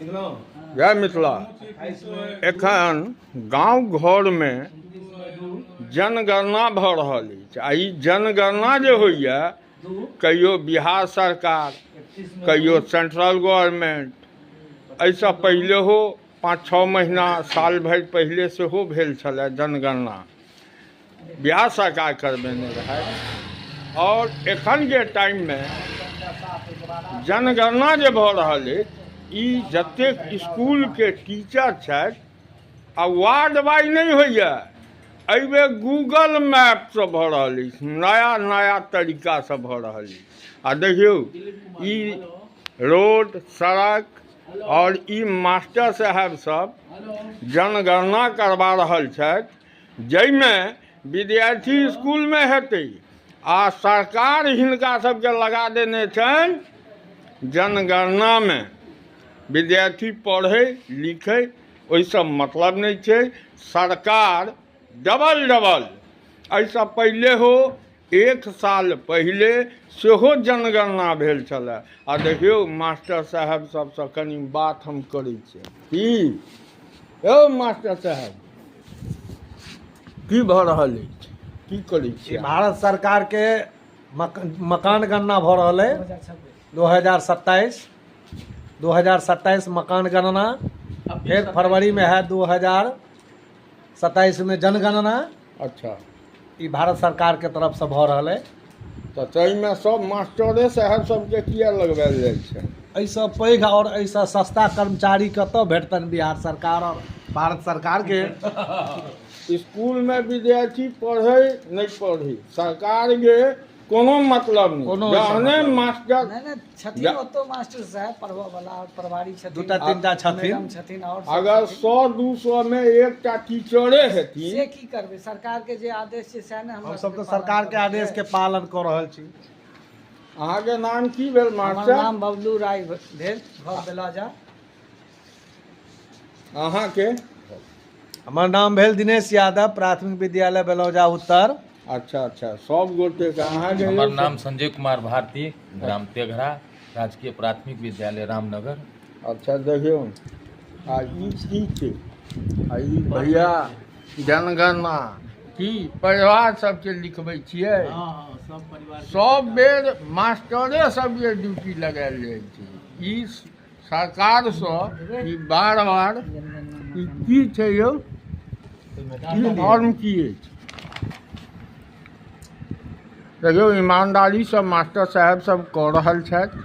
जय मिथिला। एखन गांव घर में जनगणना भ रहल अछि आ ई जनगणना जे होइए कहियो बिहार सरकार कहियो सेंट्रल गवर्नमेंट, एहिसँ पहिले हो 5-6 महीना साल भरि पहिले सेहो भेल छलै जनगणना, बिहार सरकार करबेने रहै। और एखन के टाइम में जनगणना जे भऽ रहल अछि ई जतेक स्कूल के टीचर छथि आ वार्ड वाइज नहीं होइए, एहिबेर गूगल मैप से भऽ रहल अछि, नया नया तरीका से भऽ रहल अछि। आ देखियौ ई रोड सड़क और ई मास्टर साहब सब जनगणना करवा रहल छथि, जाहिमे विद्यार्थी स्कूल में हेतै आ सरकार हिनका सबके लगा देने छनि जनगणना में। विद्यार्थी पढ़े लिखे ओहिसँ मतलब नहीं छै, सरकार डबल एहिसँ पहिले हो 1 साल पहिले सेहो जनगणना भेल छलै। आ देखियौ मास्टर साहब सबसँ कनि बात हम करै छियै। की यौ मास्टर साहब की भऽ रहल अछि, की करै छियै? भारत सरकार के मकान गणना भऽ रहल है 2027 मकान गणना, फिर फरवरी में है 2027 में जनगणना। अच्छा, ई भारत सरकार के तरफ से भऽ रहल है। तऽ ताहिमे सब मास्टरे साहब सबके किया लगवाएल जाइ छै? एहिसँ पैघ और एहिसँ सस्ता कर्मचारी कतऽ भेटतनि बिहार सरकार और भारत सरकार के? स्कूल में विद्यार्थी पढ़े नहीं पढ़े सरकार के कोनो मतलब नहीं, जहने मास्टर नहीं छथिन ओतो मास्टर साहब पढ़बऽ वाला और प्रभारी छथिन, दूटा तीनटा मैडम छथिन। और अगर 100-200 में एकटा टीचरे हेथिन से की करबै? सरकार के जे आदेश छै सएह ने हम सब तो सरकार के आदेश के पालन कर रहल छी। अहाँ के नाम की भेल हमर मास्टर? नाम बबलू राय भेल, घर बेलाजा। अहाँ के? हमर नाम भेल दिनेश यादव, प्राथमिक विद्यालय बेलौजा उत्तर। अच्छा, सब गोटे के। अहाँ के? हमार नाम संजय कुमार भारती, ग्राम तेघरा, राजकीय प्राथमिक विद्यालय रामनगर। अच्छा, देखियो आ ई की छै? आ ई भैया जनगणना की परिवार सबके लिखबै छियै? सब परिवार सब बेर मास्टरे सब ये ड्यूटी लगायल जाइ छै। ई सरकार से ई बार ई की छै यौ? ई फॉर्म की अछि? देखियौ ईमानदारी से मास्टर साहब सब कऽ रहल छथि।